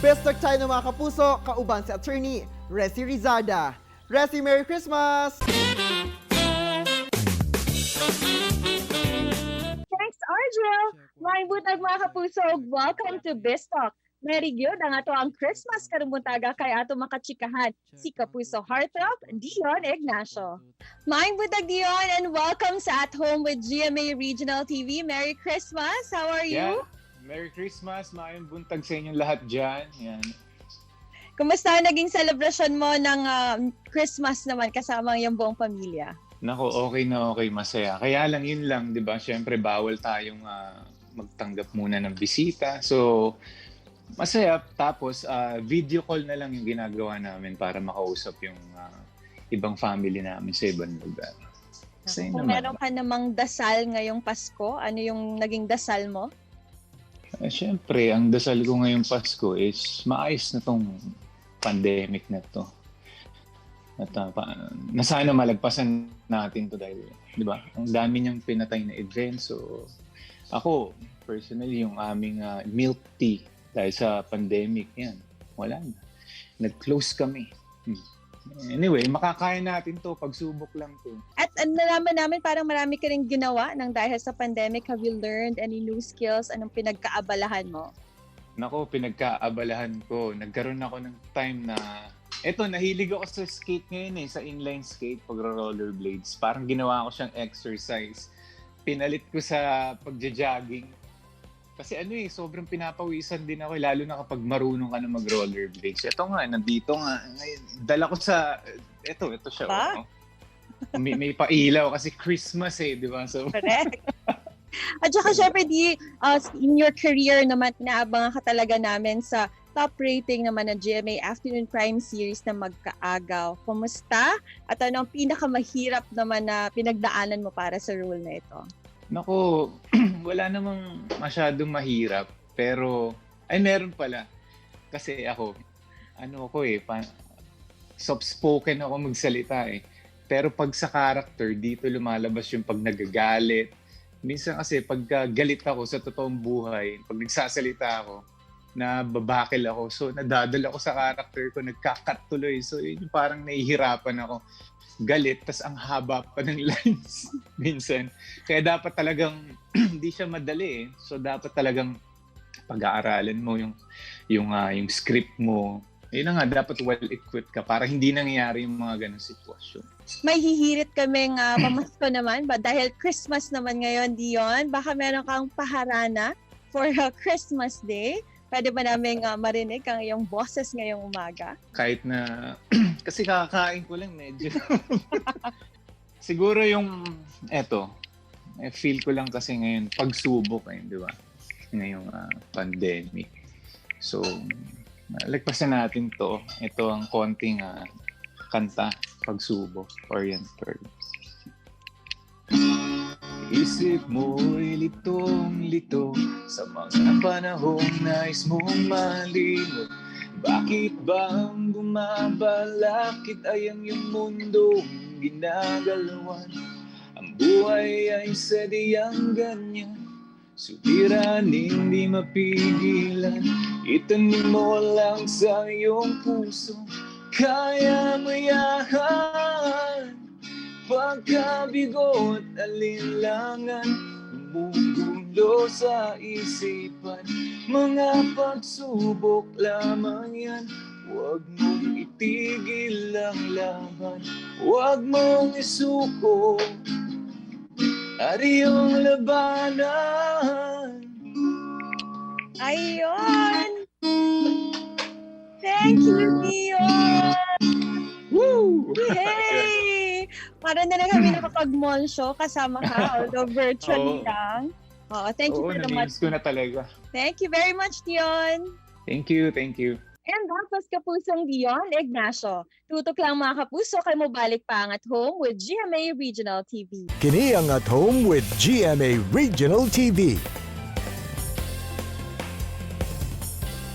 Best talk tayo ng mga kapuso, kauban si attorney Resi Rizada. Resi, Merry Christmas! Thanks, Argel! May butag mga kapuso, welcome to Best Talk. Very good ang ato ang Christmas karumuntaga kay ato makachikahan si Kapuso Heartthrob, Dion Ignacio. Maing butag Dion and welcome sa At Home with GMA Regional TV. Merry Christmas! How are you? Yeah. Merry Christmas! Maayong buntag sa inyong lahat dyan. Yan. Kumusta naging celebration mo ng Christmas naman kasama ang iyong buong pamilya? Nako, okay na okay, masaya. Kaya lang yun lang, di ba? Siyempre, bawal tayong magtanggap muna ng bisita. So, masaya. Tapos, video call na lang yung ginagawa namin para makausap yung ibang family namin sa ibang lugar. Kung meron ka namang dasal ngayong Pasko, ano yung naging dasal mo? Siyempre, ang dasal ko ngayong Pasko is maayos na tong pandemic na to. At na sana malagpasan natin to dahil, di ba, ang dami niyang pinatay na events. So, ako, personally, yung aming milk tea dahil sa pandemic, yan, wala na. Nag-close kami. Anyway, makakaya natin to, pagsubok lang to. At nalaman namin parang marami ka rin ginawa nang dahil sa pandemic. Have you learned any new skills? Anong pinagkaabalahan mo? Nako, pinagkaabalahan ko. Nagkaroon ako ng time na, eto, nahilig ako sa skate ngayon sa inline skate, pag-rollerblades. Parang ginawa ko siyang exercise. Pinalit ko sa pagja-jogging. Kasi sobrang pinapawisan din ako, lalo na kapag marunong ka na mag-rollerblades. Ito nga, nandito nga. Dala ko sa, ito siya. Ba? May pailaw kasi Christmas di ba? So, correct. At saka syempre, in your career naman, inaabangan ka talaga namin sa top rating naman ng GMA Afternoon Prime Series na Magkaagaw. Kumusta? At ano ang pinakamahirap naman na pinagdaanan mo para sa role na ito? Naku, wala namang masyadong mahirap. Pero, meron pala. Kasi ako, soft-spoken ako magsalita Pero pag sa character, dito lumalabas yung pag nagagalit. Minsan kasi pag galit ako sa totoong buhay, pag nagsasalita ako, nababakil ako. So, nadadala ako sa character ko, nagkakat tuloy. So, yun parang nahihirapan ako. Galit, tas ang haba pa ng lines minsan. Kaya dapat talagang hindi siya madali So dapat talagang pag-aaralan mo yung script mo. Yun na nga, dapat well-equipped ka para hindi nangyayari yung mga ganong sitwasyon. May hihirit kaming pamasko naman ba? Dahil Christmas naman ngayon, Dion, baka meron kang paharana for Christmas Day. Pwede ba namin marinig ang iyong boses ngayong umaga? Kahit na, kasi kakakain ko lang medyo. Siguro yung, feel ko lang kasi ngayon, pagsubok di ba? Ngayong pandemic. So, lagpasan natin to. Ito ang konting kanta, pagsubok, Orient Pearl. Isip mo'y litong-lito sa mga panahong nais mong malimot. Bakit bang bumabalakid ay ang iyong mundong ginagalawan? Ang buhay ay sadyang ganyan, suliraning di mapigilan. Itanim mo lang sa iyong puso, kaya mo yan. Pagkabigo at alinlangan, gumugulo sa isipan. Mga pagsubok lamang yan, huwag mong itigil ang laban. Huwag mong isuko at iyong labanan. Ayun! Thank you, Dion! Woo! Yay! Para na lang kami nakapag-mall show kasama ka, although virtually lang. Thank you very much. Oo, ko na talaga. Thank you very much, Dion. Thank you. And that was Kapusong Dion Ignacio. Tutok lang mga kapuso kay mo balik pa ang At Home with GMA Regional TV. Kini ang At Home with GMA Regional TV.